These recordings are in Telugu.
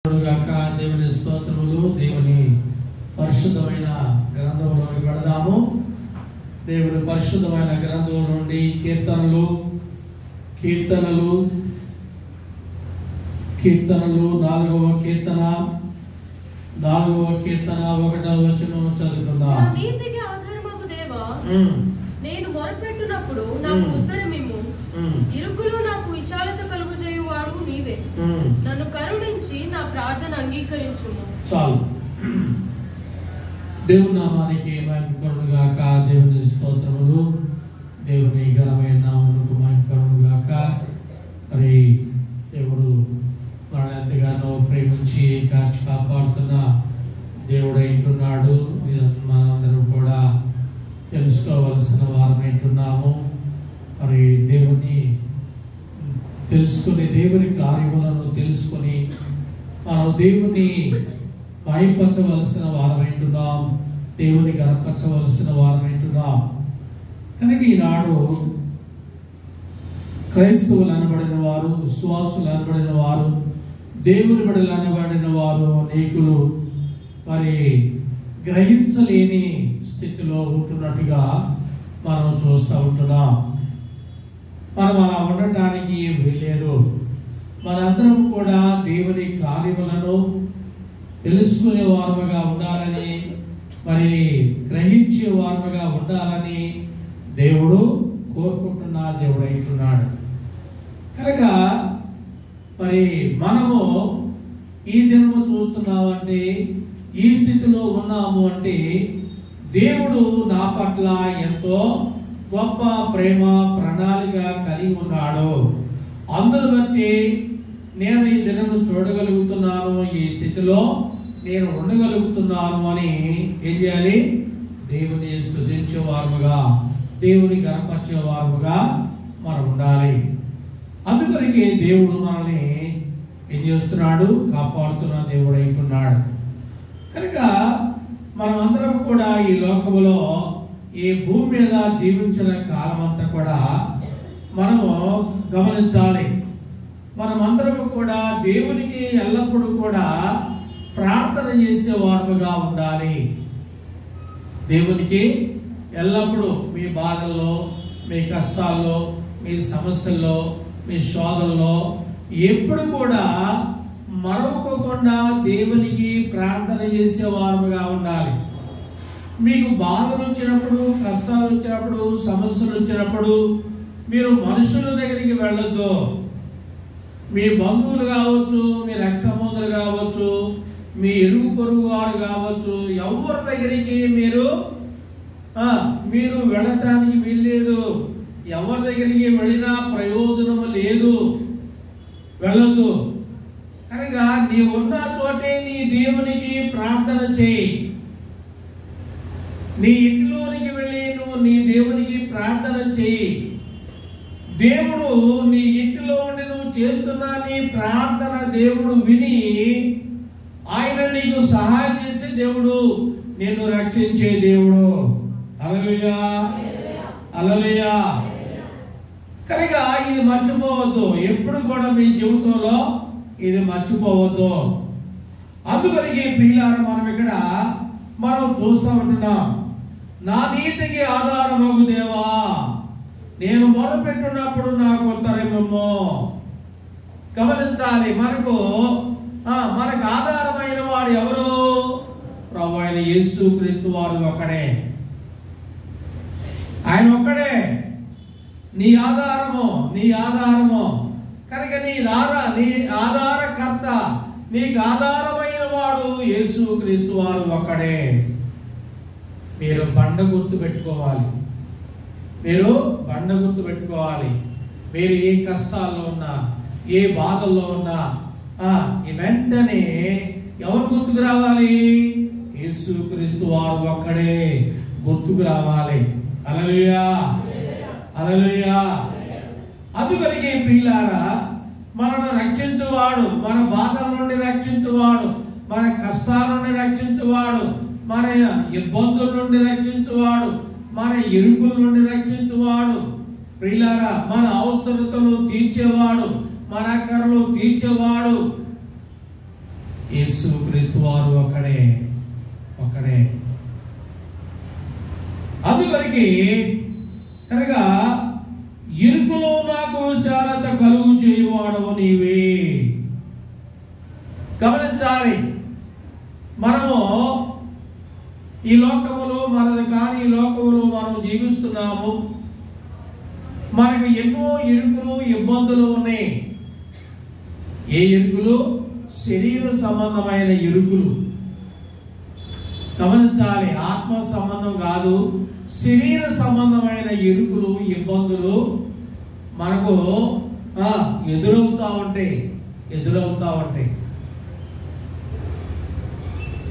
దేవుని స్తోత్రములు. దేవుని పరిశుద్ధమైన గ్రంథంలోకి వెళదాము. దేవుని పరిశుద్ధమైన గ్రంథం నుండి కీర్తనలు 4వ కీర్తన 1వ వచనం చదువుకుందాం. నీతికి ఆధారమగు దేవా, నేను మొరపెట్టునప్పుడు నాకు ఉత్తరమిమ్ము. ఇరుకులో నాకు విశాలత కలుగజేయువాడు నీవే. నన్ను కరుణించి నా ప్రార్థన అంగీకరించుము. చాలు. దేవుని నామానికి మహిమ కలుగును గాక. దేవుని స్తోత్రములు. దేవుని ఘనమైన నామమునకు మహిమ కలుగును గాక. మరి దేవుడు మనల్ని ఎంతగానో ప్రేమించి కాచి కాపాడుతున్న దేవుడు అంటున్నాడు. మనందరూ కూడా తెలుసుకోవలసిన వారమైంటున్నాము. మరి దేవుని తెలుసుకుని, దేవుని కార్యములను తెలుసుకుని మనం దేవుని మహిమపరచవలసిన వారమైంటున్నాం. దేవుని గణపరచవలసిన వారమైంటున్నాం. కనుక ఈనాడు క్రైస్తవులు అనబడిన వారు, విశ్వాసులు అనబడిన వారు, దేవుని బిడ్డలు అనబడిన వారు అనేకులు మరి గ్రహించలేని స్థితిలో ఉంటున్నట్టుగా మనం చూస్తూ ఉంటున్నాం. మనం అలా ఉండటానికి వీల్లేదు. మనందరం కూడా దేవుని కార్యములను తెలుసుకునే వారముగా ఉండాలని, మరి గ్రహించే వారముగా ఉండాలని దేవుడు కోరుకుంటున్న దేవుడు అంటున్నాడు. కనుక మరి మనము ఈ దినము చూస్తున్నామంటే, ఈ స్థితిలో ఉన్నాము అంటే దేవుడు నా పట్ల ఎంతో గొప్ప ప్రేమ ప్రణాళిక కలిగి ఉన్నాడు. అందును బట్టి నేను ఈ దినము చూడగలుగుతున్నాను, ఈ స్థితిలో నేను ఉండగలుగుతున్నాను అని ఏం చేయాలి? దేవుని స్తుతించే వారముగా, దేవుని గణపరిచే వారముగా మనం ఉండాలి. అందుకనికి దేవుడు మనల్ని ఏం చేస్తున్నాడు? కాపాడుతున్న దేవుడు అంటున్నాడు. కనుక మనం అందరం కూడా ఈ లోకములో, ఈ భూమి మీద జీవించిన కాలం అంతా కూడా మనము గమనించాలి. మనమందరము కూడా దేవునికి ఎల్లప్పుడూ కూడా ప్రార్థన చేసే వారముగా ఉండాలి. దేవునికి ఎల్లప్పుడూ మీ బాధల్లో, మీ కష్టాల్లో, మీ సమస్యల్లో, మీ శోధనలో ఎప్పుడు కూడా మరవకోకుండా దేవునికి ప్రార్థన చేసే వారముగా ఉండాలి. మీకు బాధలు వచ్చినప్పుడు, కష్టాలు వచ్చినప్పుడు, సమస్యలు వచ్చినప్పుడు మీరు మనుషుల దగ్గరికి వెళ్ళొద్దు. మీ బంధువులు కావచ్చు, మీ రక్త సంబంధులు కావచ్చు, మీ ఇరుగు పొరుగు వారు కావచ్చు, ఎవరి దగ్గరికి మీరు వెళ్ళటానికి వీల్లేదు. ఎవరి దగ్గరికి వెళ్ళినా ప్రయోజనము లేదు, వెళ్ళొద్దు. కనుక నీ ఉన్న చోటే నీ దేవునికి ప్రార్థన చేయి. నీ ఇంటిలోనికి వెళ్ళి నువ్వు నీ దేవునికి ప్రార్థన చేయి. దేవుడు నీ ఇంటిలో ఉండి నువ్వు చేస్తున్న నీ ప్రార్థన దేవుడు విని ఆయన నీకు సహాయం చేసే దేవుడు, నిన్ను రక్షించే దేవుడు. హల్లెలూయా, హల్లెలూయా. కనుక ఇది మర్చిపోవద్దు. ఎప్పుడు కూడా మీ జీవితంలో ఇది మర్చిపోవద్దు. అందుకని ప్రియులారా, మనం చూస్తూ ఉంటున్నాం. నా నీతికి ఆధారమగు దేవా, నేను మొరపెట్టున్నప్పుడు నాకు ఉత్తరమిమ్ము. గమనించాలి, మనకు ఆధారమైన వాడు ఎవరు? ప్రభువైన అయిన యేసు క్రీస్తు వారు ఒక్కడే. ఆయన ఒక్కడే నీ ఆధారము. కనుక నీ ఆధారకర్త, నీకు ఆధారమైన వాడు యేసు క్రీస్తు వారు ఒక్కడే. మీరు బండ గుర్తు పెట్టుకోవాలి. మీరు ఏ కష్టాల్లో ఉన్నా, ఏ బాధల్లో ఉన్నా వెంటనే ఎవరు గుర్తుకు రావాలి? యేసు క్రీస్తు వారు ఒక్కడే గుర్తుకు రావాలి. హల్లెలూయా, హల్లెలూయా. అందుకని ప్రియులారా, మనను రక్షించువాడు, మన బాధల నుండి రక్షించువాడు, మన కష్టాల నుండి రక్షించువాడు, మన ఇబ్బందుల నుండి రక్షించువాడు, మన ఇరుకుల నుండి రక్షించువాడు, ప్రియులారా మన అవసరతలు తీర్చేవాడు, మన అక్కరలు తీర్చేవాడు, యేసుక్రీస్తు వారు ఒక్కడే. అందువరకు కనుక ఇరుకులో నాకు విశాలత కలుగు చేయువాడవు నీవే. గమనించాలి, మనము ఈ లోకములో మనది కాని లోకములో మనం జీవిస్తున్నాము. మనకు ఎన్నో ఇరుకులు ఇబ్బందులు ఉన్నాయి. ఏ ఇరుకులు? శరీర సంబంధమైన ఇరుకులు. గమనించాలి, ఆత్మ సంబంధం కాదు, శరీర సంబంధమైన ఇరుకులు ఇబ్బందులు మనకు ఎదురవుతా ఉంటాయి.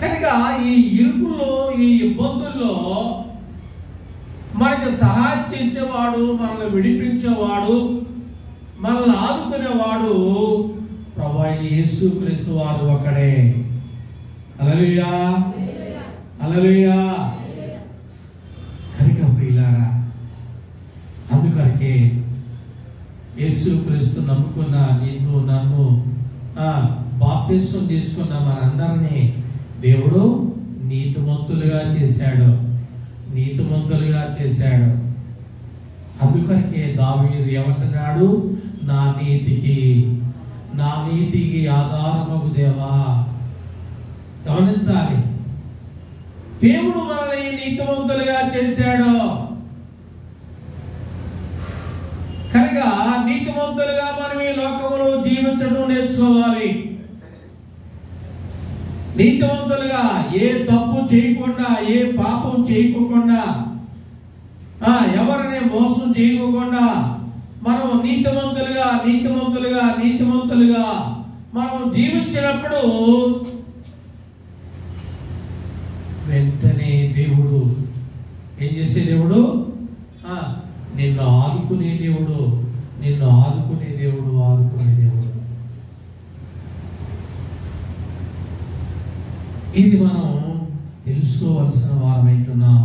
కనుక ఈ ఇరుకుల్లో, ఈ ఇబ్బందుల్లో మనకి సహాయం చేసేవాడు, మనల్ని విడిపించేవాడు, మనల్ని ఆదుకునేవాడు ప్రభువైన యేసుక్రీస్తు వారు ఒక్కడే. హల్లెలూయా, హల్లెలూయా. కనుక ప్రియులారా, అందుకనికే యేసుక్రీస్తు నమ్ముకున్న నిన్ను, నన్ను, బాప్తిసం తీసుకున్న మనందరినీ దేవుడు నీతిమంతులుగా చేశాడు. అందుకనికే దావీదు ఏమంటున్నాడు? నా నీతికి ఆధారమగు దేవా. గమనించాలి, దేవుడు మనల్ని నీతిమంతులుగా చేశాడు. కనుక నీతిమంతులుగా మనం ఈ లోకంలో జీవించడం నేర్చుకోవాలి. నీతిమంతులుగా ఏ తప్పు చేయకుండా, ఏ పాపం చేయకుండా, ఎవరిని మోసం చేయకుండా మనం నీతిమంతులుగా మనం జీవించినప్పుడు వెంటనే దేవుడు ఏం చేసే దేవుడు? నిన్ను ఆదుకునే దేవుడు. ఇది మనం తెలుసుకోవలసిన వారమైంటున్నాం.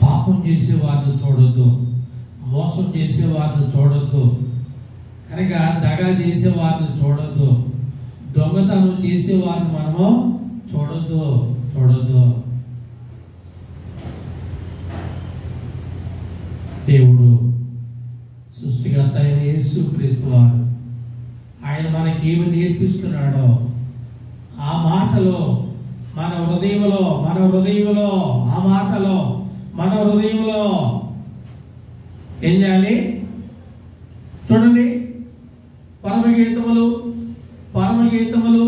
పాపం చేసే వారిని చూడొద్దు, మోసం చేసే వారిని చూడొద్దు, కనుక దగా చేసే వారిని చూడొద్దు, దొంగతనం చేసే వారిని మనము చూడొద్దు. దేవుడు సృష్టికర్త అయిన యేసుక్రీస్తు వారు ఆయన మనకి ఏమి నేర్పిస్తున్నాడో ఆ మాటలో మన హృదయంలో ఏం చేయాలి? చూడండి, పరమగీతములు పరమగీతములు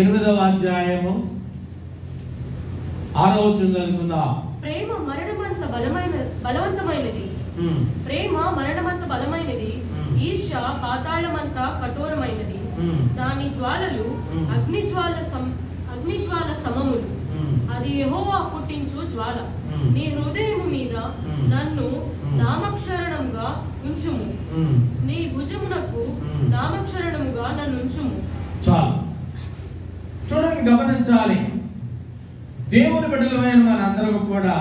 8వ అధ్యాయము 6వ వచనం చదువుకుందాం. ప్రేమ మరణమంత బలమైనది, ఈర్ష్య పాతాళమంత కఠోరమైనది. దాని జ్వాలలు అగ్నిజ్వాల సమములు. అది యెహోవా పుట్టించు జ్వాల. నీ హృదయము మీద నన్ను నామక్షరణంగా ఉంచుము, నీ భుజమునకు నామక్షరణముగా నన్ను ఉంచుము. చాలు. చూడండి, గమనించాలి, దేవుని బిడ్డలమైన మనందరం కూడా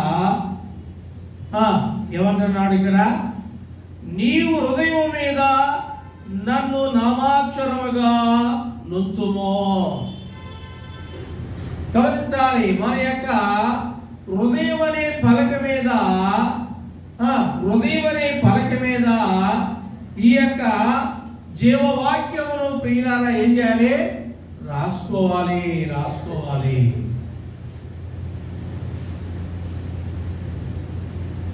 ఏమంటున్నాడు ఇక్కడ? నీవు హృదయం మీద నన్ను నామాక్షరముగా నుంచుమో. గమనించాలి, మన యొక్క హృదయం అనే పలక మీద ఈ యొక్క జీవవాక్యమును ప్రియులారా ఏం చేయాలి? రాసుకోవాలి.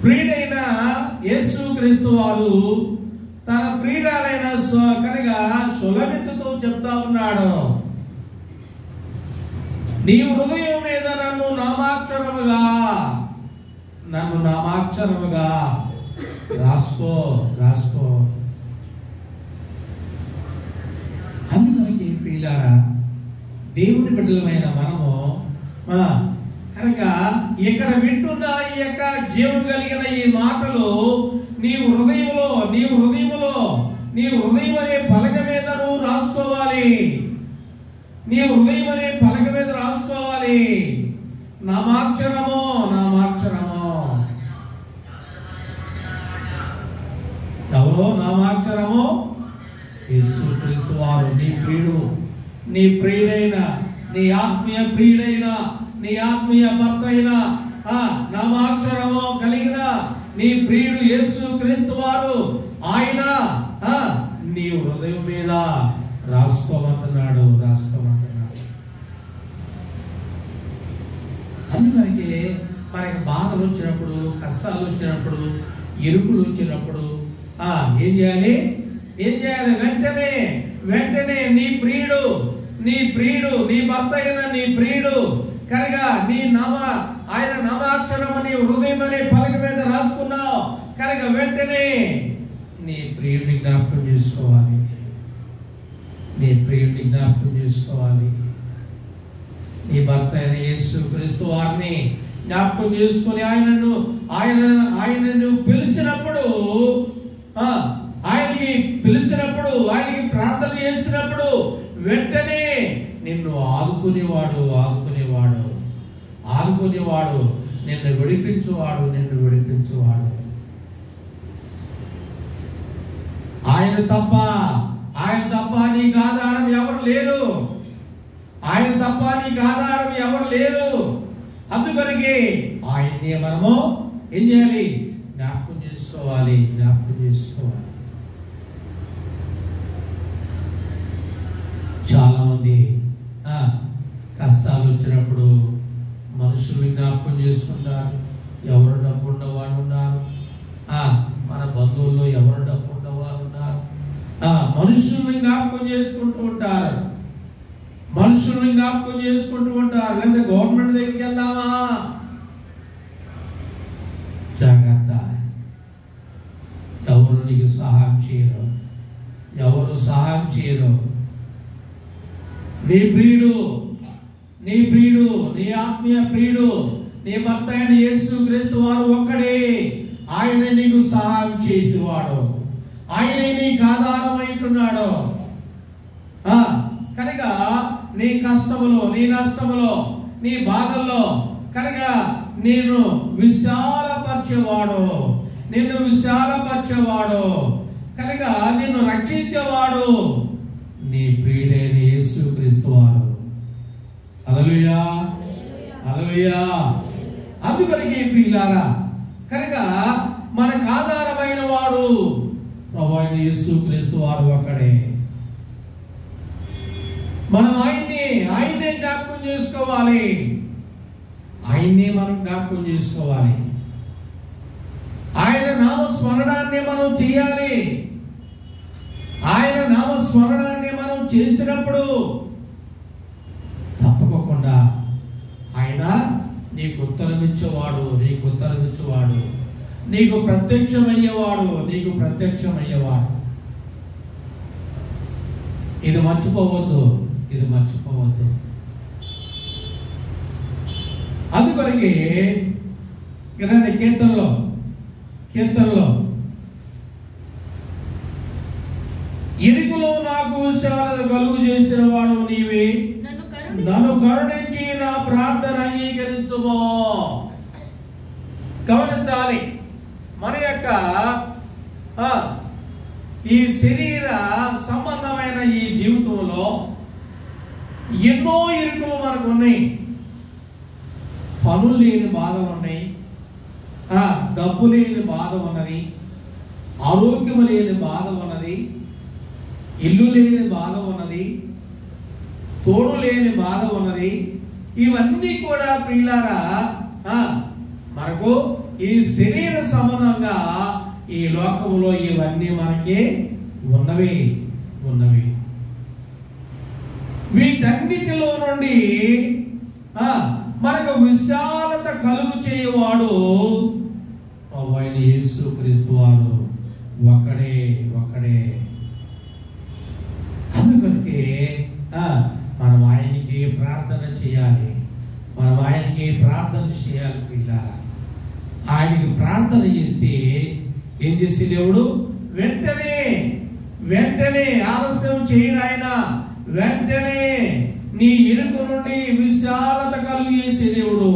ప్రియుడైన యేసుక్రీస్తు వారు తన ప్రియురాలైన కనుక సులమితతో చెప్తా ఉన్నాడు, నీవు హృదయం మీద నన్ను నామాక్షరముగా రాసుకో. అందుకని ప్రియులారా, దేవుని బిడ్డలమైన మనము కనుక ఇక్కడ వింటున్న ఈ యొక్క జీవం కలిగిన ఈ మాటలు నీవు హృదయం అనే పలక మీద నువ్వు రాసుకోవాలి. నీవు హృదయం అనే పలక మీద రాసుకోవాలి. నామాక్షరము ఎవరో నామాక్షరము యేసుక్రీస్తు వారు. నీ ప్రియుడైన నీ ఆత్మీయ ప్రియుడైన నీ ఆత్మీయ భర్త అయిన నామాక్షరము కలిగిన నీ ప్రియుడు యేసుక్రీస్తు వారు. ఆయన నీ హృదయం మీద రాసుకోమంటున్నాడు. అందుకని మనకి బాధలు వచ్చినప్పుడు, కష్టాలు వచ్చినప్పుడు, ఇరుకులు వచ్చినప్పుడు ఏం చేయాలి? వెంటనే నీ ప్రియుడు నీ భర్త అయిన నీ ప్రియుడు కనుక ఆయన నామాక్షరము నీ హృదయం అనే పలక మీద రాసుకున్నావు కనుక వెంటనే నీ ప్రియుడిని జ్ఞాపకం చేసుకోవాలి. నీ భర్త అయిన యేసుక్రీస్తు వారిని జ్ఞాపకం చేసుకుని ఆయనను పిలిచినప్పుడు ఆయనకి ప్రార్థన చేసినప్పుడు వెంటనే నిన్ను ఆదుకునేవాడు, నిన్ను విడిపించువాడు. ఆయన తప్ప నీకు ఆధారం ఎవరు లేరు. అందుకని ఆయన్ని మనము ఏం చేయాలి? జ్ఞాపకం చేసుకోవాలి. చాలా మంది కష్టాలు వచ్చినప్పుడు మనుషుల్ని జ్ఞాపకం చేసుకుంటారు. ఎవరు డబ్బు ఉండేవాళ్ళు ఉన్నారు, మన బంధువుల్లో ఎవరు డబ్బు ఉండేవాళ్ళు ఉన్నారు. మనుషుల్ని జ్ఞాపకం చేసుకుంటూ ఉంటారు. లేదా గవర్నమెంట్ దగ్గరికి వెళ్దామా? జాగ్రత్త. ఎవరు నీకు సహాయం చేయరు. నీ ప్రియుడు నీ ఆత్మీయ ప్రియుడు నీ భర్త అయిన యేసుక్రీస్తు వారు ఒక్కడే. ఆయన నీకు సహాయం చేసేవాడు. ఆయనే నీకు ఆధారం అవుతున్నాడు. కనుక నీ కష్టములో, నీ నష్టములో, నీ బాధల్లో కనుక నిన్ను విశాలపరిచేవాడు కనుక నిన్ను రక్షించేవాడు నీ ప్రియుడైన యేసుక్రీస్తు వారు. హల్లెలూయా. అందుకని ప్రియులారా, కనుక మనకు ఆధారమైన వాడు ప్రభువైన యేసుక్రీస్తు వారు ఒక్కడే. మనం ఆయన్నే జ్ఞాపకం చేసుకోవాలి. ఆయన నామస్మరణాన్ని మనం చేయాలి. ఆయన నామస్మరణాన్ని మనం చేసినప్పుడు తప్పకుండా ఆయన నీకు ఉత్తరమిచ్చేవాడు, నీకు ప్రత్యక్షమయ్యేవాడు. ఇది మర్చిపోవద్దు. అందుకొరకే కీర్తనలో ఇరుకులో నాకు విశాలత కలుగు చేసిన వాడు నీవే, నన్ను కరుణించి నా ప్రార్థన అంగీకరించుమో. గమనించాలి, మన యొక్క ఈ శరీర సంబంధమైన ఈ జీవితంలో ఎన్నో ఇరుకులు మనకు ఉన్నాయి. పనులు లేని బాధలు ఉన్నాయి, డబ్బు లేని బాధ ఉన్నది, ఆరోగ్యం లేని బాధ ఉన్నది, ఇల్లు లేని బాధ ఉన్నది, తోడు లేని బాధ ఉన్నది. ఇవన్నీ కూడా ప్రియులారా మనకు ఈ శరీర సంబంధంగా ఈ లోకంలో ఇవన్నీ మనకి ఉన్నవి. వీటన్నిటిలో నుండి మనకు విశాలత కలుగు చేయవాడు ప్రభువైన యేసుక్రీస్తు వారు ఒక్కడే. అందుకొరకే మనం ఆయనకి ప్రార్థన చేయాలి. మనం ఆయనకి ప్రార్థన చేయాలి పిల్లల. ఆయనకి ప్రార్థన చేస్తే ఏం చేసి దేవుడు వెంటనే ఆలస్యం చేయను. ఆయన వెంటనే నీ ఇరుకు నుండి విశాలత కలుగు చేసే దేవుడు,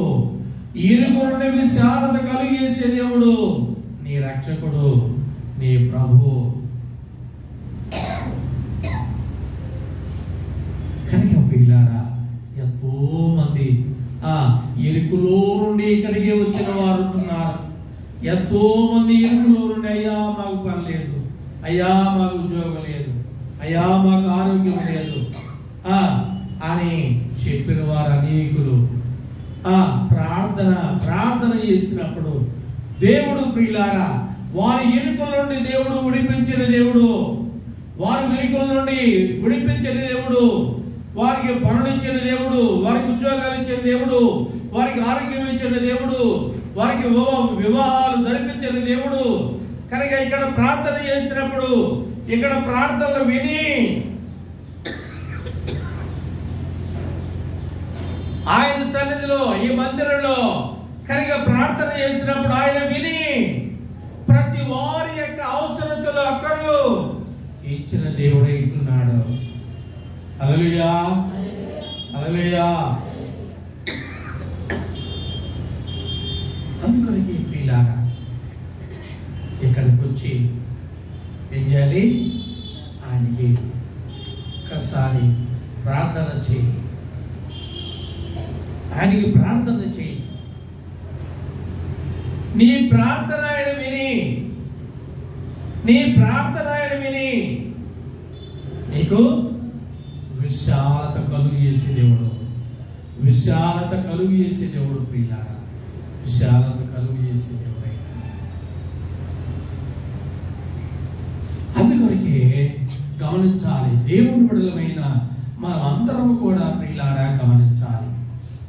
ఇరుకు నుండి విశాలత కలుగు చేసే దేవుడు నీ రక్షకుడు, నీ ప్రభు. కనుక పిల్లారా, ఎంతో మంది ఇరుకులో నుండి ఇక్కడికి వచ్చిన వారు ఉంటున్నారు. ఎంతో మంది ఇరుకులో నుండి అయ్యా మాకు పని లేదు, అయ్యా మాకు ఉద్యోగం లేదు, అయ్యా మాకు ఆరోగ్యం లేదు అని చెప్పిన వారు అనేకులు. ప్రార్థన చేసినప్పుడు దేవుడు ప్రియులారా వారి ఇరుకుల నుండి దేవుడు విడిపించిన దేవుడు, వారి ఇరుకుల నుండి విడిపించిన దేవుడు, వారికి పనులు ఇచ్చిన దేవుడు, వారికి ఉద్యోగాలు ఇచ్చిన దేవుడు, వారికి ఆరోగ్యం ఇచ్చిన దేవుడు, వారికి వివాహాలు జరిపించిన దేవుడు. కనుక ఇక్కడ ప్రార్థన చేసినప్పుడు ఇక్కడ ప్రార్థనలు విని ఆయన సన్నిధిలో ఈ మందిరంలో కనుక ప్రార్థన చేసినప్పుడు ఆయన విని ప్రతి వారి యొక్క అవసరతలు అక్కర్లు తీర్చిన దేవుడే ఇట్టున్నాడు. హల్లెలూయా, హల్లెలూయా. అందుకని ప్రియులారా ఇక్కడికి వచ్చి ఏం చేయాలి? ఆయనకి ఒకసారి ప్రార్థన చేయి, ఆయనకి ప్రార్థన చేయి. నీ ప్రార్థన ఆయన విని నీకు విశాలత కలుగు చేసే దేవుడు, విశాలత కలుగు చేసే దేవుడు ప్రియులారా, విశాలత కలుగు చేసే దేవుడే. అందుకొరకే గమనించాలి, దేవుని బిడ్డలమైన మనం అందరం కూడా ప్రియులారా గమనించాలి.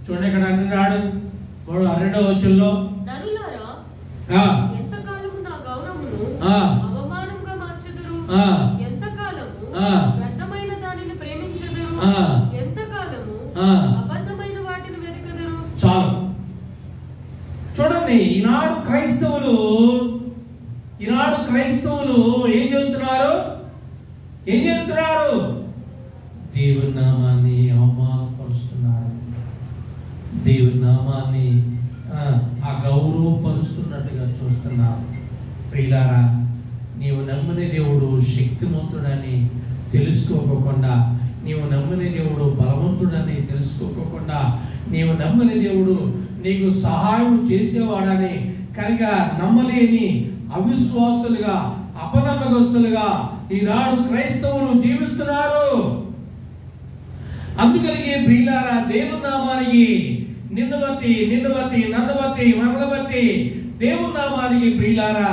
చూడండి ఇక్కడ అంటున్నాడు 2వ వచనంలో, ఎంతకాలము నా గౌరవమును అవమానంగా మార్చెదరు, ఎంతకాలము వ్యర్థమైన దానిని ప్రేమించెదరు, ఎంతకాలము అబద్ధమైన వాటిని వెతకెదరు. చాలు. చూడండి, ఈనాడు క్రైస్తవులు ఏం చేస్తున్నారు? దేవుని నామాన్ని అవమానపరుస్తున్నారు, దేవుని నామాన్ని అగౌరవపరుస్తున్నట్టుగా చూస్తున్నారు. ప్రియులారా, నీవు నమ్మిన దేవుడు శక్తివంతుడని తెలుసుకోకుండా, నీవు నమ్మిన దేవుడు బలవంతుడని తెలుసుకోకుండా, నీవు నమ్మిన దేవుడు నీకు సహాయం చేసేవాడని కనుక నమ్మలేని అవిశ్వాసులుగా, అపనమ్మకస్తులుగా ఈనాడు క్రైస్తవులు జీవిస్తున్నారు. అందుకని ప్రియులారా, దేవుని నామానికి నిన్ను బట్టి మనల బట్టి దేవుని నామానికి ప్రియులారా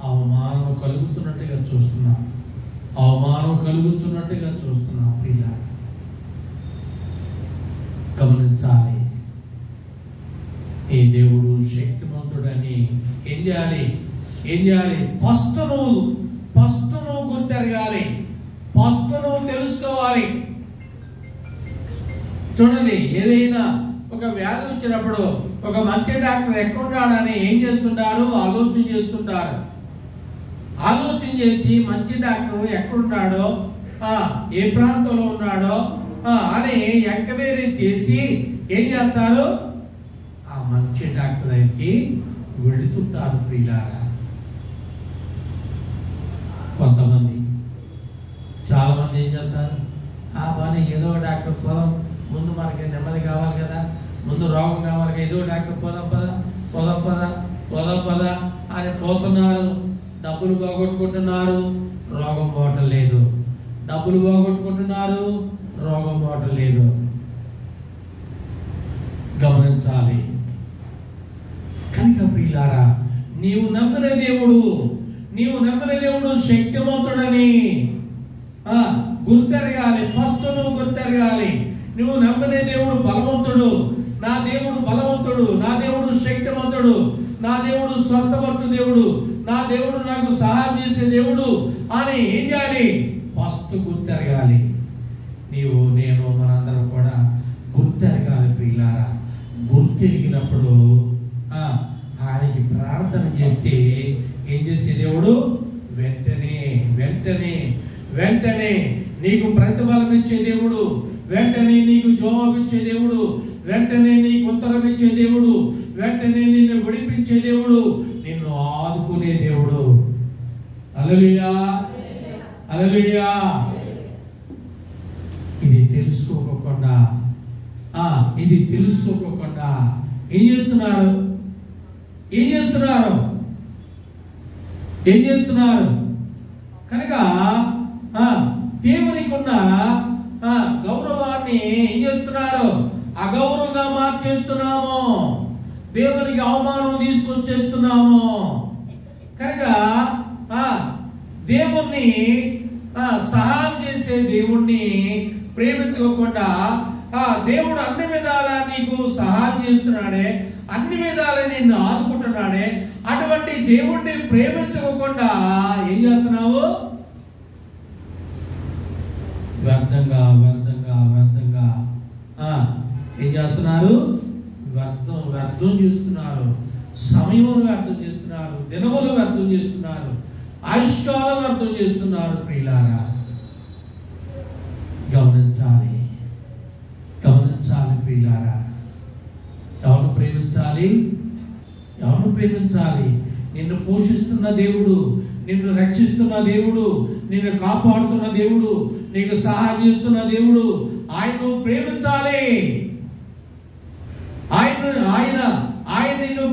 అవమానం కలుగుతున్నట్టుగా చూస్తున్నాం. ప్రియులారా గమనించాలి, ఈ దేవుడు శక్తిమంతుడని ఏం చేయాలి? ఫస్ట్ నువ్వు గుర్తెరగాలి, ఫస్ట్ నువ్వు తెలుసుకోవాలి. చూడండి, ఏదైనా ఒక వ్యాధి వచ్చినప్పుడు ఒక మంచి డాక్టర్ ఎక్కడున్నాడని ఏం చేస్తుంటారు? ఆలోచన చేసి మంచి డాక్టర్ ఎక్కడున్నాడో, ఏ ప్రాంతంలో ఉన్నాడో అని ఎంక్వైరీ చేసి ఏం చేస్తారు? ఆ మంచి డాక్టర్ దగ్గరికి వెళుతుంటారు. ప్రియులారా, చాలా మంది ఏం చేస్తారు? పని ఏదో డాక్టర్ పోదాం, ముందు మనకి నెమ్మది కావాలి కదా, ముందు రోగం కావాలి కదా, ఏదో డాక్టర్ పోదాం పద అని పోతున్నారు. డబ్బులు పోగొట్టుకుంటున్నారు, రోగం పోవటం లేదు. డబ్బులు పోగొట్టుకుంటున్నారు, రోగం పోవటం లేదు. గమనించాలి. కనుక ప్రియులారా, నీవు నమ్మిన దేవుడు శక్తివంతుడని గుర్తెరగాలి. ఫస్ట్ నువ్వు గుర్తెరగాలి. నువ్వు నమ్మిన దేవుడు బలవంతుడు, నా దేవుడు బలవంతుడు, నా దేవుడు శక్తివంతుడు, నా దేవుడు స్వస్థపరచు దేవుడు, నా దేవుడు నాకు సహాయం చేసే దేవుడు అని ఏం చేయాలి? ఫస్ట్ గుర్తెరగాలి. నీవు నేను మనందరం కూడా గుర్తెరగాలి ప్రియులారా. గుర్తెరిగినప్పుడు ఆయనకి ప్రార్థన చేస్తే ఏం చేసే దేవుడు వెంటనే వెంటనే వెంటనే నీకు ప్రతిఫలం ఇచ్చే దేవుడు, వెంటనే నీకు జవాబు ఇచ్చే దేవుడు, వెంటనే నీకు ఉత్తరం ఇచ్చే దేవుడు, వెంటనే నిన్ను విడిపించే దేవుడు, నిన్ను ఆదుకునే దేవుడు. హల్లెలూయా, హల్లెలూయా. ఇది తెలుసుకోకుండా ఏం చేస్తున్నారు? కనుక దేవునికి ఉన్న గౌరవాన్ని ఏం చేస్తున్నారు? అగౌరవంగా మార్చేస్తున్నాము, దేవునికి అవమానం తీసుకొచ్చేస్తున్నాము. కనుక దేవుణ్ణి సహాయం చేసే దేవుణ్ణి ప్రేమించుకోకుండా దేవుడు అన్ని విధాలా నీకు సహాయం చేస్తున్నాడే, అన్ని విధాలా నిన్ను ఆదుకుంటున్నాడే, అటువంటి దేవుణ్ణి ప్రేమించుకోకుండా ఏం చేస్తున్నావు? వ్యర్థంగా ఏం చేస్తున్నారు? వ్యర్థం చేస్తున్నారు, సమయమును వ్యర్థం చేస్తున్నారు, దినములు వ్యర్థం చేస్తున్నారు, ఆయుష్కాలు వ్యర్థం చేస్తున్నారు. ప్రియులారా, గమనించాలి ప్రియులారా. ఎవరు ప్రేమించాలి? నిన్ను పోషిస్తున్న దేవుడు, నిన్ను రక్షిస్తున్న దేవుడు, నిన్ను కాపాడుతున్న దేవుడు, నీకు సహాయం చేస్తున్న దేవుడు, ఆయన్ను ప్రేమించాలి. ఆయన నిన్ను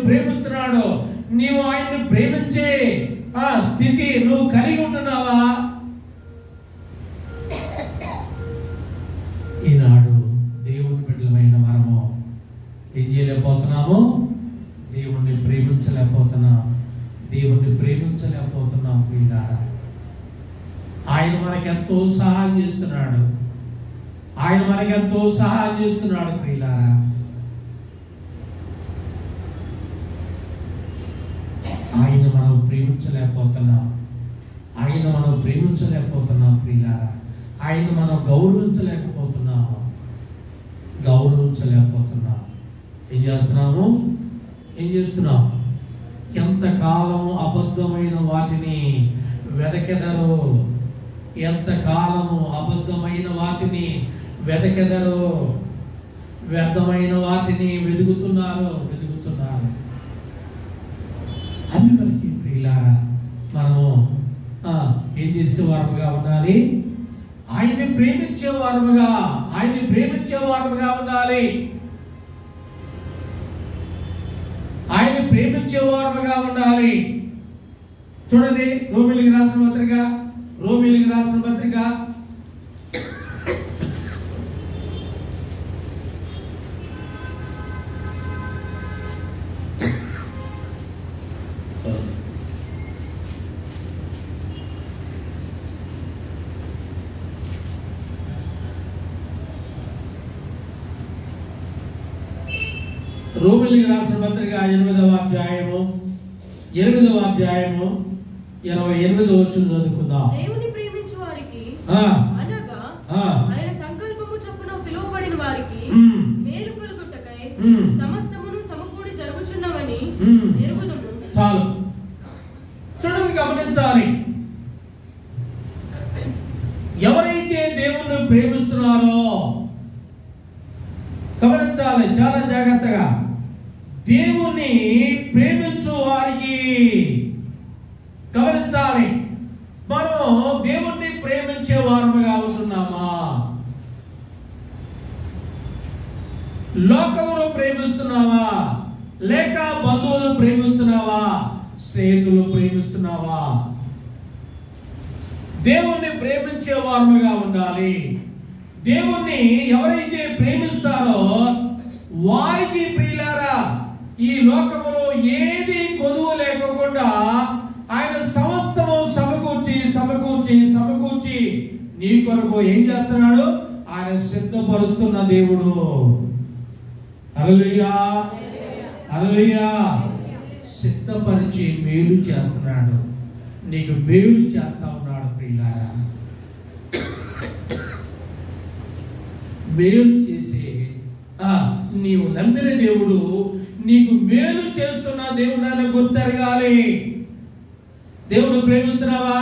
ప్రేమిస్తున్నాడు. నీవు ఆయన్ని ప్రేమించే స్థితి నువ్వు కలిగి ఉంటున్నావా? ఈనాడు దేవుని బిడ్డలమైన మనము ఏం చేయలేకపోతున్నాము? దేవుణ్ణి ప్రేమించలేకపోతున్నాం ప్రియులారా. ఆయన మనకెంతో సహాయం చేస్తున్నాడు, ప్రియులారా. ఆయన మనం ప్రేమించలేకపోతున్నాం ప్రియులారా. ఆయన మనం గౌరవించలేకపోతున్నాం. ఏం చేస్తున్నాం? ఎంతకాలం అబద్ధమైన వాటిని వెదకెదరు, వ్యర్థమైన వాటిని వెతుకుతున్నారు. అందుకని ప్రియులారా, మనము ఏం చేసేవారుగా ఉండాలి? ఆయన్ని ప్రేమించేవారుగా ఉండాలి. చూడండి, రోమీయులకు రాసిన పత్రిక రోమీయులకు రాసిన పత్రిక 8వ అధ్యాయము 28వ వచనం చదువుకుందాం. దేవుని ప్రేమించు వారికి అనగా ఆయన సంకల్పము చొప్పున పిలువబడిన వారికి మేలు కలుగుటకై సమస్తమును సమకూడి జరుగుచున్నవని ఎరుగుదుము. చాలు, చూడండి, గమనించాలి. ఎవరైతే దేవుణ్ణి ప్రేమిస్తున్నారో గమనించాలి చాలా జాగ్రత్తగా. దేవుణ్ణి ప్రేమించు వారికి గమనించాలి, మనం దేవుణ్ణి ప్రేమించే వారముగా ఉంటున్నామా? లోకమును ప్రేమిస్తున్నావా? లేక బంధువులు ప్రేమిస్తున్నావా? స్నేహితులు ప్రేమిస్తున్నావా? దేవుణ్ణి ప్రేమించే వారముగా ఉండాలి. దేవుణ్ణి ఎవరైతే ప్రేమిస్తారో వారికి ప్రియులారా, ఈ లోకములో ఏది కొదువు లేకుండా ఆయన సమస్తము సమకూర్చి నీ కొరకు ఏం చేస్తున్నాడు? ఆయన సిద్ధపరుస్తున్న దేవుడు. హల్లెలూయా, హల్లెలూయా. సిద్ధపరిచి మేలు చేస్తున్నాడు, నీకు మేలు చేస్తా ఉన్నాడు ప్రియులారా. మేలు చేసే నీవు నమ్మిన దేవుడు నీకు మేలు చేస్తున్న దేవుడు అని గుర్తెరగాలి. దేవుడు ప్రేమిస్తున్నావా?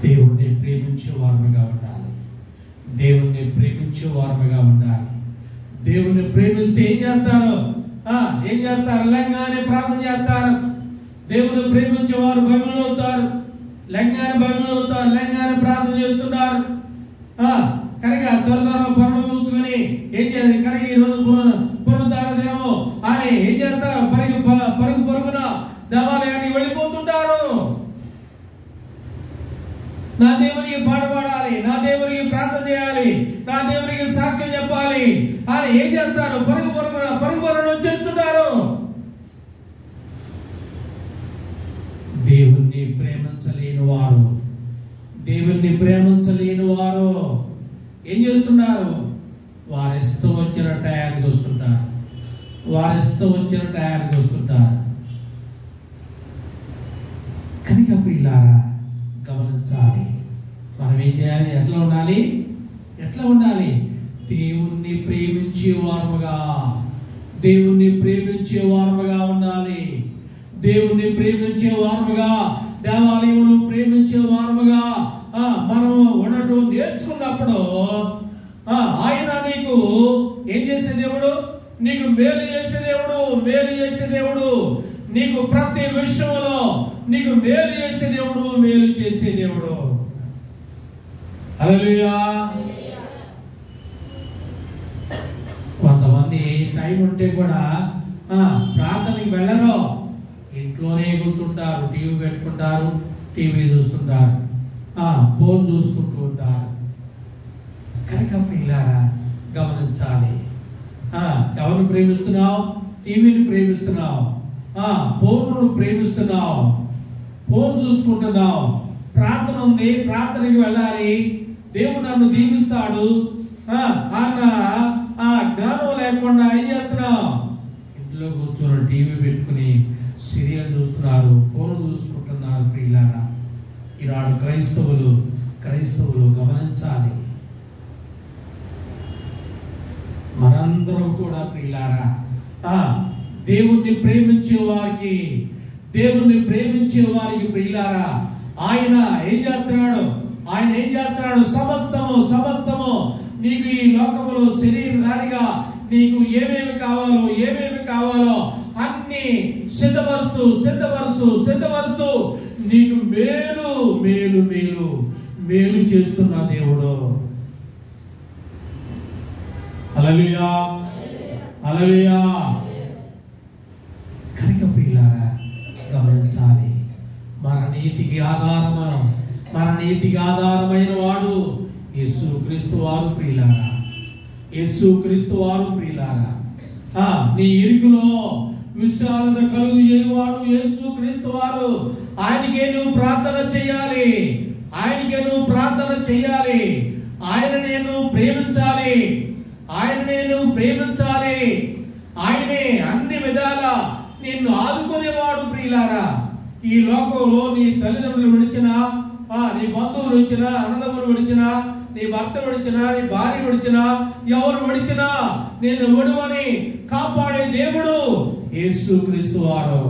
దేవుణ్ణి ప్రేమించే వారముగా ఉండాలి. దేవుణ్ణి ప్రేమించే వారముగా ఉండాలి. దేవుణ్ణి ప్రేమిస్తే ఏం చేస్తారు? ఏం చేస్తారు? లంగానే ప్రార్థన చేస్తారు. దేవుని ప్రేమించే వారు బైబిల్ అవుతారు, లంగానే బైబిల్ అవుతారు, లంగానే ప్రార్థన చేస్తున్నారు. కనుక త్వరగా పనులు కూర్చుకొని ఏం చేయాలి? కనుక ఈరోజు పునరుద్ధాన దినము అని ఏం చేస్తారు? పరుగున దేవాలయానికి వెళ్ళిపోతుంటారు. నా దేవునికి పాట పాడాలి, నా దేవునికి ప్రార్థన చేయాలి, నా దేవునికి సాక్ష్యం చెప్పాలి అని ఏం చేస్తారు? పరుగున వచ్చేస్తుంటారు. దేవుణ్ణి ప్రేమించలేని వారు, దేవుణ్ణి ప్రేమించలేని వారు ఏం చేస్తున్నారు? వారిష్టం వచ్చిన టయానికి వస్తుంటారు, వారిష్టం వచ్చిన టయానికి వస్తుంటారు. కనుక ప్రియులారా గమనించాలి. మనం ఏం చేయాలి? ఎట్లా ఉండాలి? ఎట్లా ఉండాలి? దేవుణ్ణి ప్రేమించే వారముగా, దేవుణ్ణి ప్రేమించే వారముగా ఉండాలి. దేవుణ్ణి ప్రేమించే వారముగా, దేవాలయమును ప్రేమించే వారముగా మనము ఉండటం నేర్చుకున్నప్పుడు ఆయన నీకు ఏం చేసే దేవుడు? నీకు మేలు చేసే దేవుడు, మేలు చేసే దేవుడు. నీకు ప్రతి విషయంలో నీకు మేలు చేసే దేవుడు, మేలు చేసే దేవుడు. హల్లెలూయా. కొంతమంది టైం ఉంటే కూడా ప్రార్థనకి వెళ్ళరు, ఇంట్లోనే కూర్చుంటారు, టీవీ పెట్టుకుంటారు, టీవీ చూస్తుంటారు, ఫోన్ చూసుకుంటూ ఉంటారు. కనుక పిల్లారా గమనించాలి. ఎవరిని ప్రేమిస్తున్నావు? టీవీని ప్రేమిస్తున్నావు, ఫోన్ను ప్రేమిస్తున్నావు, ఫోన్ చూసుకుంటున్నావు. ప్రార్థన ఉంది, ప్రార్థనకి వెళ్ళాలి, దేవుడు నన్ను దీవిస్తాడు అన్న జ్ఞానం లేకుండా ఏం చేస్తున్నావు? ఇంట్లో కూర్చొని టీవీ పెట్టుకుని సీరియల్ చూస్తున్నారు, ఫోన్ చూసుకుంటున్నారు. ప్రియులారా ఈనాడు క్రైస్తవులు గమనించాలి. మనందరం కూడా ప్రియులారా దేవుణ్ణి ప్రేమించే వారికి ప్రియులారా ఆయన ఏం చేస్తున్నాడు? సమస్తము నీకు ఈ లోకములో శరీరధారిగా నీకు ఏమేమి కావాలో అన్ని సిద్ధపరుస్తూ నీకు మేలు చేస్తున్న దేవుడు. హల్లెలూయా, హల్లెలూయా. కనుక ప్రియులారా గమనించాలి. మన నీతికి ఆధారమైన వాడు యేసుక్రీస్తు వారు. ప్రియులారా నీ ఇరుకులో విశాలత కలుగు చేయవాడు యేసుక్రీస్తు వారు. ఆయనకే నువ్వు ప్రార్థన చేయాలి, ఆయననే నువ్వు ప్రేమించాలి, ఆయనే అన్ని విధాల నిన్ను ఆదుకునేవాడు. ప్రియులారా ఈ లోకంలో నీ తల్లిదండ్రులు విడిచినా, నీ బంధువులు విడిచినా, అన్నదమ్ములు విడిచినా, నీ భర్త విడిచినా, నీ భార్య విడిచినా, ఎవరు విడిచినా నేను విడువని కాపాడే దేవుడు యేసుక్రీస్తు వారు.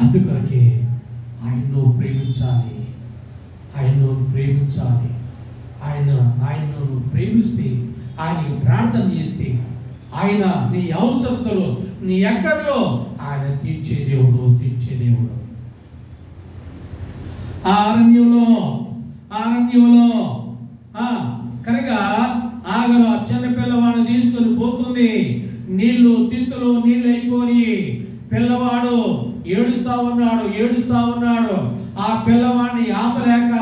అందుకొరకే ఆయన్ను ప్రేమించాలి. ఆయన్ను ప్రేమిస్తే, ఆయనకు ప్రార్థన చేస్తే, ఆయన నీ అవసరతలో నీ ఎక్కడలో ఆయన తీర్చే దేవుడు. ఆ అరణ్యంలో కనుక ఆగరు ఆ చిన్న పిల్లవాడిని తీసుకొని పోతుంది. తిత్తులు నీళ్ళు అయిపోయి పిల్లవాడు ఏడుస్తా ఉన్నాడు. ఆ పిల్లవాడిని ఆపలేక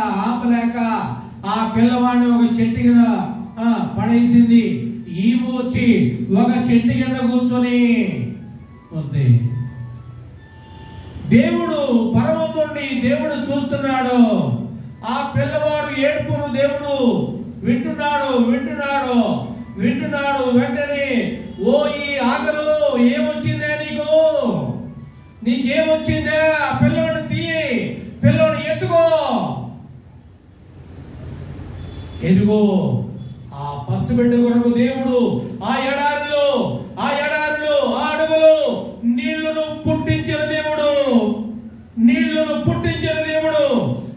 ఆ పిల్లవాడిని ఒక చెట్టు కింద పడేసింది. ఈవు వచ్చి ఒక చెట్టు కింద కూర్చొని ఉంది. దేవుడు పరమంతుడిని దేవుడు చూస్తున్నాడు. ఆ పిల్లవాడు ఏడుపును దేవుడు వింటున్నాడు. వెంటనే ఓ ఈ ఆగరు ఏమొచ్చిందే నీకు? ఇదిగో ఆ పసిబిడ్డ కొరకు దేవుడు ఆ ఎడారిలో ఆ అడవులో నీళ్లను పుట్టించిన దేవుడు,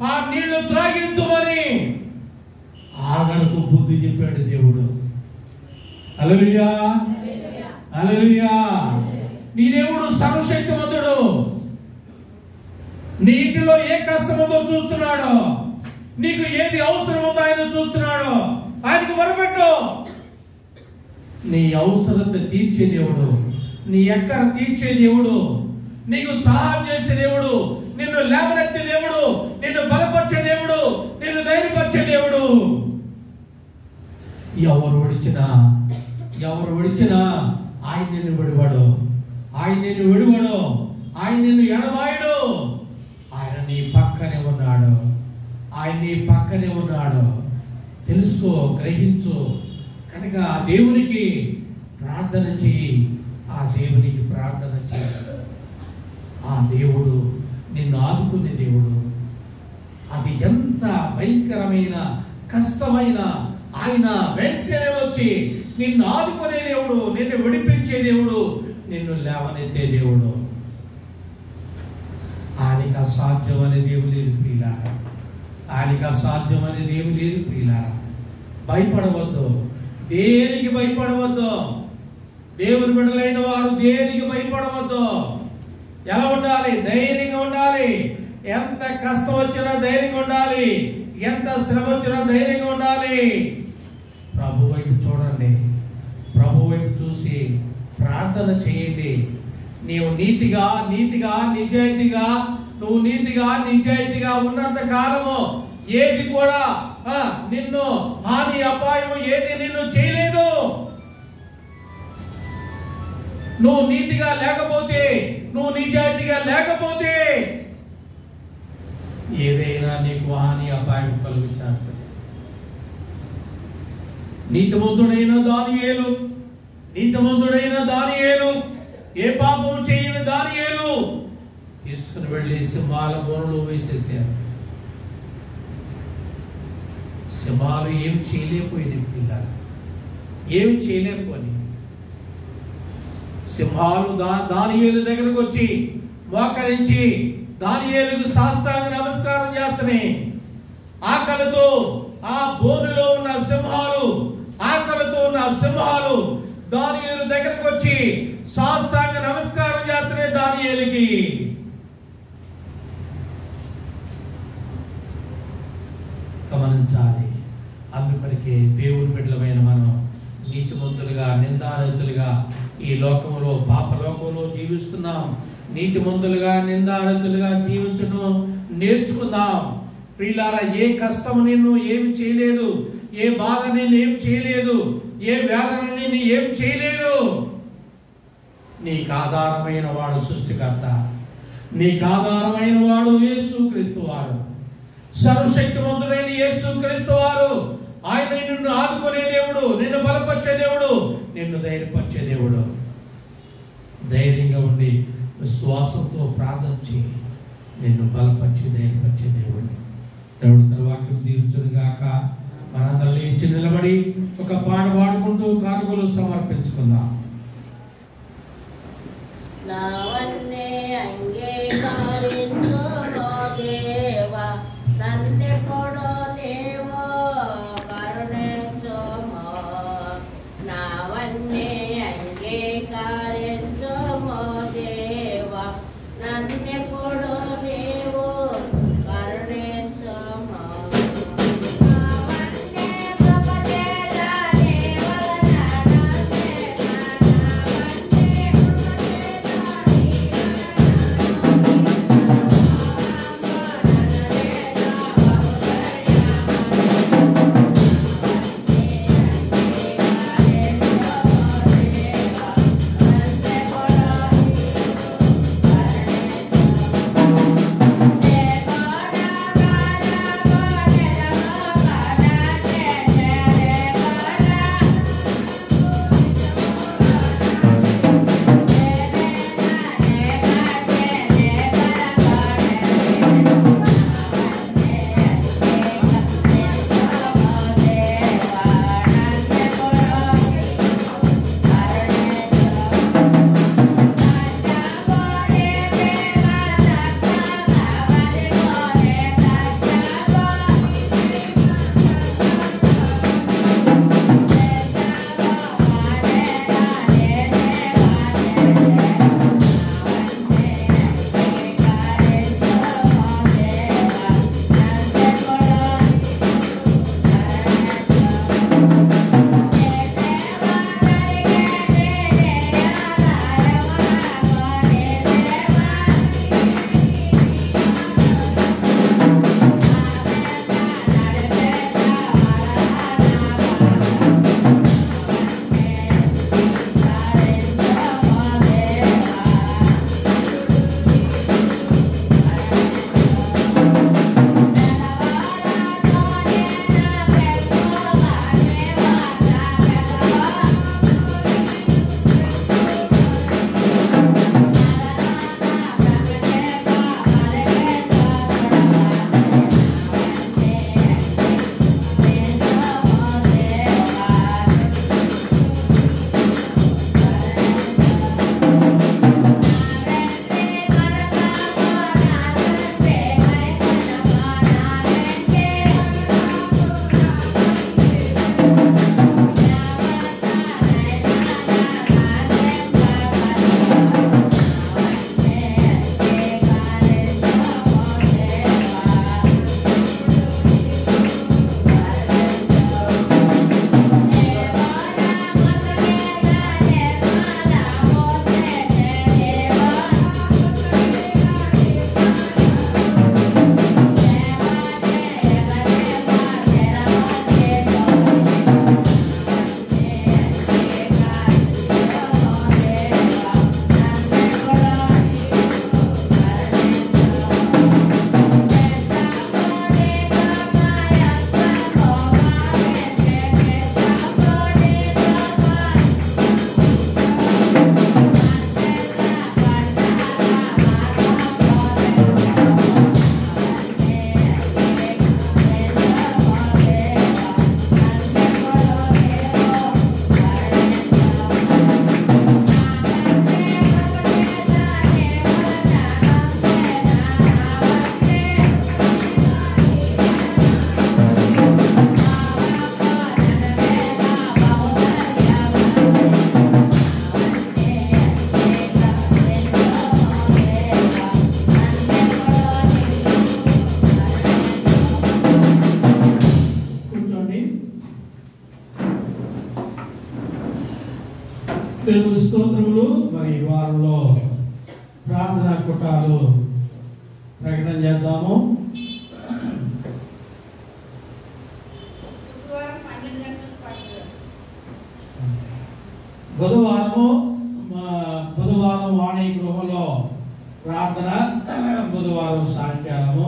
ఆ నీళ్లు త్రాగించుమని ఆగరుకు బుద్ధి చెప్పాడు దేవుడు. హల్లెలూయా, హల్లెలూయా. నీ దేవుడు సర్వశక్తిమంతుడు. నీ ఇంటిలో ఏ కష్టం ఉందో చూస్తున్నాడు, నీకు ఏది అవసరం ఉందో ఆయన చూస్తున్నాడు. ఆయనకు మొరపెట్టు. నీ అవసరత తీర్చే దేవుడు, నీ ఎక్కర తీర్చే దేవుడు, నీకు సహాయం చేసే దేవుడు, నిన్ను లేవనెత్తే దేవుడు, నిన్ను బలపరిచే దేవుడు, నిన్ను ధైర్యపరిచే దేవుడు. ఎవరు విడిచినా ఆయన నిన్ను విడివాడు, ఆయన నిన్ను ఎడబాయడు. ఆయన నీ పక్కనే ఉన్నాడు. తెలుసుకో, గ్రహించు. కనుక ఆ దేవునికి ప్రార్థన చెయ్యి. ఆ దేవుడు నిన్ను ఆదుకునే దేవుడు. అది ఎంత భయంకరమైన కష్టమైన ఆయన వెంటనే వచ్చి నిన్ను ఆదుకునే దేవుడు, నిన్ను విడిపించే దేవుడు, నిన్ను లేవనెత్తే దేవుడు. ఆయనకి అసాధ్యం అనేది ఏమి లేదు ప్రియులారా. భయపడవద్దు, దేనికి భయపడవద్దు. దేవుని బిడ్డలైన వారు దేనికి భయపడవద్దు. ఎలా ఉండాలి? ధైర్యంగా ఉండాలి. ఎంత కష్టం వచ్చినా ధైర్యంగా ఉండాలి, ఎంత శ్రమ వచ్చినా ధైర్యంగా ఉండాలి. ప్రభు వైపు చూడండి, ప్రభు వైపు చూసి ప్రార్థన చేయండి. నీవు నీతిగా నిజాయితీగా ఉన్నంత కాలము ఏది కూడా నిన్ను హాని అపాయము ఏది నిన్ను చేయలేదు. నువ్వు నీతిగా లేకపోతే, నువ్వు నిజాయితీగా లేకపోతే ఏదైనా నీకు హాని అపాయం కలుగు చేస్తుంది. నీతిమంతుడైన దానియేలు, ఏ పాపం చేయని దానియేలు తీసుకుని వెళ్ళి సింహాల బోనులో వేసేసారు. సింహాలు ఏం చేయలేకపోయినాయి పిల్లలు, సింహాలు దానియేలు దగ్గరకు వచ్చి మోకరించి దానియేలుకు సాష్టాంగ నమస్కారం చేస్తున్నాయి. ఆకలితో ఆ బోనులో ఉన్న సింహాలు దానియేలు దగ్గరకు వచ్చి సాష్టాంగ నమస్కారం చేస్తున్నాయి దానియేలుకి. గమనించాలి. అందుకొరకే దేవుని బిడ్డలమైన మనం నీతిమంతులుగా, నిందారహితులుగా ఈ లోకంలో, పాపలోకంలో జీవిస్తున్నాం. నీతిమంతులుగా, నిందారహితులుగా జీవించడం నేర్చుకుందాం. ప్రియులారా, ఏ కష్టం నిన్ను ఏమి చేయలేదు, ఏ బాధ నిన్ను ఏమి చేయలేదు, ఏ వేదన నిన్ను ఏమి చేయలేదు. నీకు ఆధారమైన వాడు సృష్టికర్త, నీకు ఆధారమైన వాడు యేసుక్రీస్తు వారు, సర్వశక్తిమంతుడైన యేసుక్రీస్తు వారు. ఆయన నిన్ను ఆదుకునే దేవుడు, నిన్ను బలపరిచే దేవుడు, నిన్ను ధైర్యపరిచే దేవుడు. ధైర్యంగా ఉండి విశ్వాసంతో ప్రార్థించి నిన్ను బలపరిచి ధైర్యపరిచే దేవుడు. దేవుడు తన వాక్యం దీవించును గాక. మనందరం లేచి నిలబడి ఒక పాట పాడుకుంటూ కానుకలు సమర్పించుకుందాం. నావన్నే అంగీకరించు దేవా, నన్నెప్పుడు నీవు కరుణించుము. నావన్నే అంగీకరించు దేవా, నన్నెప్పుడు నీవు కరుణించుము. నావన్నే కృపచేత నీ వలన నన్నే దేవుని స్తోత్రములు. మరి ఈ వారంలో ప్రార్థనా కూటాలు ప్రకటన చేద్దాము. బుధవారం వాణి గృహంలో ప్రార్థన, బుధవారం సాయంకాలము